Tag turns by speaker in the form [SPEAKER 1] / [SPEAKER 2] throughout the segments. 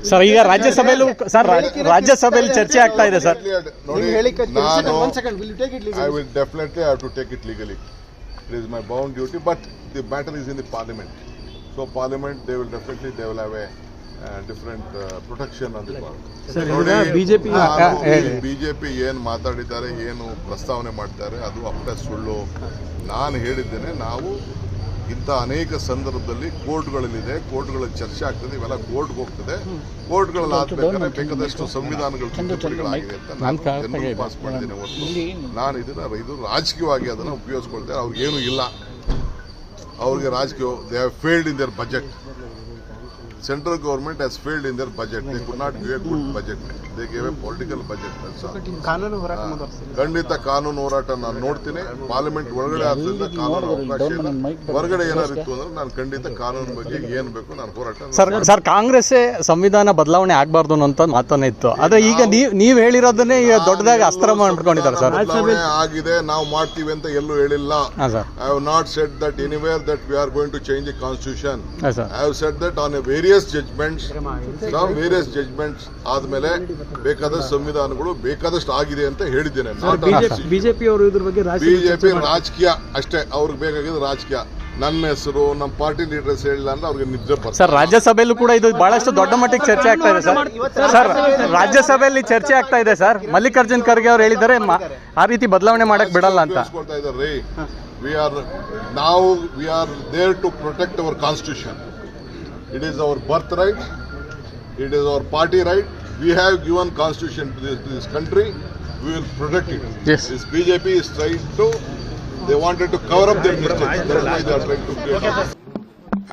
[SPEAKER 1] Sir ಈಗ ರಾಜ್ಯಸಭೆಯಲ್ಲೂ sir ರಾಜ್ಯಸಭೆಯಲ್ಲಿ ಚರ್ಚೆ ಆಗ್ತಾ ಇದೆ sir.
[SPEAKER 2] I will definitely have to take it legally. It is my bound duty, but the matter is in the parliament. So parliament, they will have a different protection on the part. BJP ಏನು ಮಾತಾಡಿದ್ದಾರೆ, ಏನು ಪ್ರಸ್ತಾವನೆ ಮಾಡ್ತಾರೆ ಅದು ಅಪ್ಪಟ ಸುಳ್ಳು. ನಾನು ಹೇಳಿದ್ದೇನೆ, ನಾವು ಇಂಥ ಅನೇಕ ಸಂದರ್ಭದಲ್ಲಿ ಕೋರ್ಟ್ಗಳಲ್ಲಿದೆ, ಕೋರ್ಟ್ಗಳಲ್ಲಿ ಚರ್ಚೆ ಆಗ್ತದೆ, ಇವೆಲ್ಲ ಕೋರ್ಟ್ಗೆ ಹೋಗ್ತದೆ. ಕೋರ್ಟ್ಗಳಲ್ಲಿ ಆದ್ಬೇಕಾದ್ರೆ ಬೇಕಾದಷ್ಟು ಸಂವಿಧಾನಗಳು ತಿದ್ದುಪಡಿಗಳಾಗಿದೆ ಅಂತ ನಾನು ಪಾಸ್ ಮಾಡಿದ್ದೀನಿ. ಹೊರತು ನಾನು ಇದು ರಾಜಕೀಯವಾಗಿ ಅದನ್ನು ಉಪಯೋಗಿಸ್ಕೊಳ್ತೇನೆ. ಅವ್ರಿಗೇನು ಇಲ್ಲ, ಅವ್ರಿಗೆ ರಾಜಕೀಯ they have failed in their budget. Central government has failed in their budget. They could not give a good budget. They gave a political budget. ಖಂಡಿತ ಕಾನೂನು ಹೋರಾಟ ನಾನು ನೋಡ್ತೀನಿ. ಪಾರ್ಲಿಮೆಂಟ್ ಒಳಗಡೆ ಆದ್ದರಿಂದ ಕಾನೂನು ಅವಕಾಶ ಇಲ್ಲ. ಹೊರಗಡೆ ಏನಾರಿತ್ತು ಅಂದ್ರೆ ನಾನು ಖಂಡಿತ ಕಾನೂನು ಬಗ್ಗೆ ಏನ್ ಬೇಕು ನಾನು ಹೋರಾಟ.
[SPEAKER 1] ಸರ್ ಕಾಂಗ್ರೆಸ್ ಸಂವಿಧಾನ ಬದಲಾವಣೆ ಆಗಬಾರ್ದು ಅಂತ ಮಾತನ್ನ ಇತ್ತು. ಆದ್ರೆ ಈಗ ನೀವು ಹೇಳಿರೋದನ್ನೇ ದೊಡ್ಡದಾಗಿ ಅಸ್ತ್ರ ಮಾಡ್ಕೊಂಡಿದ್ದಾರೆ ಸರ್.
[SPEAKER 2] ಬದಲಾವಣೆ ಆಗಿದೆ, ನಾವು ಮಾಡ್ತೀವಿ ಅಂತ ಎಲ್ಲೂ ಹೇಳಿಲ್ಲ. I have not said that anywhere that we are going to change the constitution. I have said that on a various judgements ಆದ್ಮೇಲೆ ಬೇಕಾದ ಸಂವಿಧಾನಗಳು ಬೇಕಾದಷ್ಟು ಆಗಿದೆ ಅಂತ ಹೇಳಿದ್ದೇನೆ.
[SPEAKER 1] ಬಿಜೆಪಿ ಅವರು ಇದ್ರ ಬಗ್ಗೆ
[SPEAKER 2] ಬಿಜೆಪಿ ರಾಜಕೀಯ ಅಷ್ಟೇ, ಅವ್ರಿಗೆ ಬೇಕಾಗಿದ್ದು ರಾಜಕೀಯ. ನನ್ನ ಹೆಸರು ನಮ್ಮ ಪಾರ್ಟಿ ಲೀಡರ್ಸ್ ಹೇಳಿಲ್ಲ ಅಂದ್ರೆ ಅವ್ರಿಗೆ ನಿದ್ರೆ ಬರ್ತದೆ.
[SPEAKER 1] ಸರ್ ರಾಜ್ಯಸಭೆಯಲ್ಲೂ ಕೂಡ ಇದು ಬಹಳಷ್ಟು ದೊಡ್ಡ ಮಟ್ಟಿಗೆ ಚರ್ಚೆ ಆಗ್ತಾ ಇದೆ ಸರ್. ಸರ್ ರಾಜ್ಯಸಭೆಯಲ್ಲಿ ಚರ್ಚೆ ಆಗ್ತಾ ಇದೆ ಸರ್. ಮಲ್ಲಿಕಾರ್ಜುನ್ ಖರ್ಗೆ ಅವರು ಹೇಳಿದ್ದಾರೆ ಆ ರೀತಿ ಬದಲಾವಣೆ ಮಾಡಕ್ ಬಿಡಲ್ಲ ಅಂತ.
[SPEAKER 2] We are there to protect our constitution. It is our birthright. It is our party right. We have given constitution to this country. We will protect it.
[SPEAKER 1] Yes.
[SPEAKER 2] This BJP is trying to. They wanted to cover up their mistakes. That's why they are trying to create.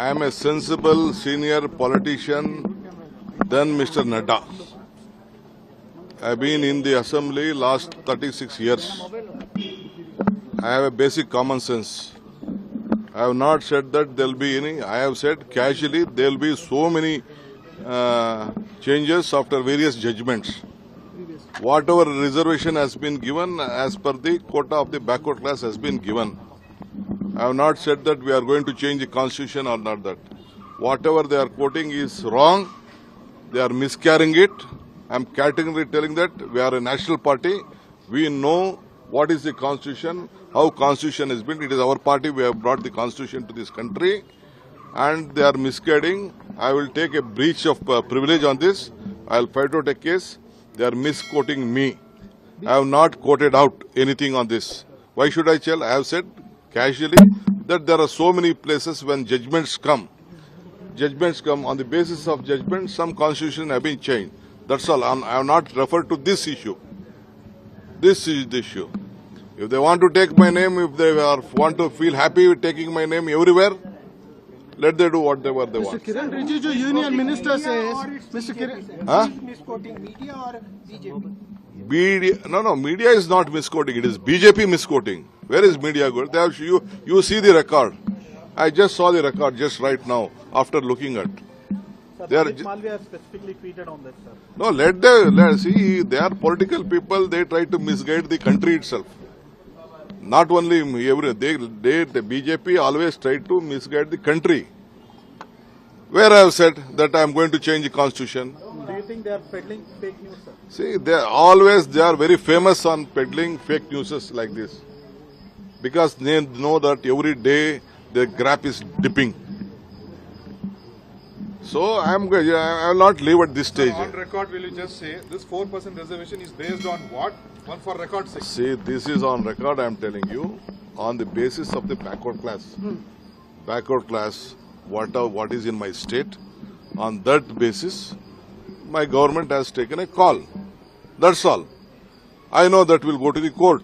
[SPEAKER 2] I am a sensible senior politician than Mr. Nadda. I have been in the assembly last 36 years. I have a basic common sense. I have not said that there will be any. I have said casually there will be so many changes after various judgments. Whatever reservation has been given as per the quota of the backward class has been given. I have not said that we are going to change the constitution or not that. Whatever they are quoting is wrong. They are miscarrying it. I am categorically telling that we are a national party. We know what is the constitution, how constitution has been. It is our party. We have brought the constitution to this country, and they are misguiding. I will take a breach of privilege on this. I will fight out a case. They are misquoting me. I have not quoted out anything on this. Why should I tell? I have said casually that there are so many places when judgments come. Judgments come on the basis of judgment. Some constitution have been changed. That's all. I have not referred to this issue. This is the issue. If they want to take my name, if they want to feel happy with taking my name everywhere, let them do whatever they want.
[SPEAKER 3] Mr. Kiran Rijiju, Union Minister says, Mr. Kiran, misquoting media or BJP?
[SPEAKER 2] No, media is not misquoting. It is BJP misquoting. Where is media good? They have, you see the record. I just saw the record just right now after looking at.
[SPEAKER 4] Sir, Malviya has specifically tweeted on this, sir.
[SPEAKER 2] No, let's see. They are political people. They try to misguide the country itself. Not only the BJP always try to misguide the country. Where I have said that I am going to change the constitution.
[SPEAKER 4] Do you think they are peddling fake news, sir?
[SPEAKER 2] See, they are very famous on peddling fake news like this. Because they know that every day their graph is dipping. So I will not leave at this stage.
[SPEAKER 5] On record, will you just say this 4% reservation is based on what? One for record's sake.
[SPEAKER 2] See, this is on record. I am telling you, on the basis of the backward class. Backward class, what is in my state? On that basis, my government has taken a call. That's all. I know that will go to the court.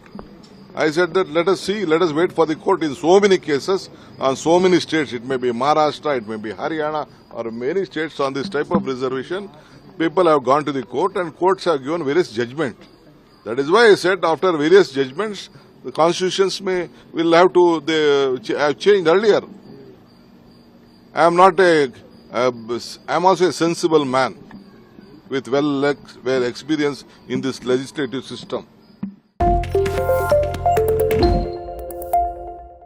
[SPEAKER 2] I said that let us see, let us wait for the court in so many cases on so many states. It may be Maharashtra, it may be Haryana, or many states on this type of reservation. People have gone to the court and courts have given various judgments. That is why I said after various judgments, the constitutions will have to have changed earlier. I am also a sensible man with well experience in this legislative system.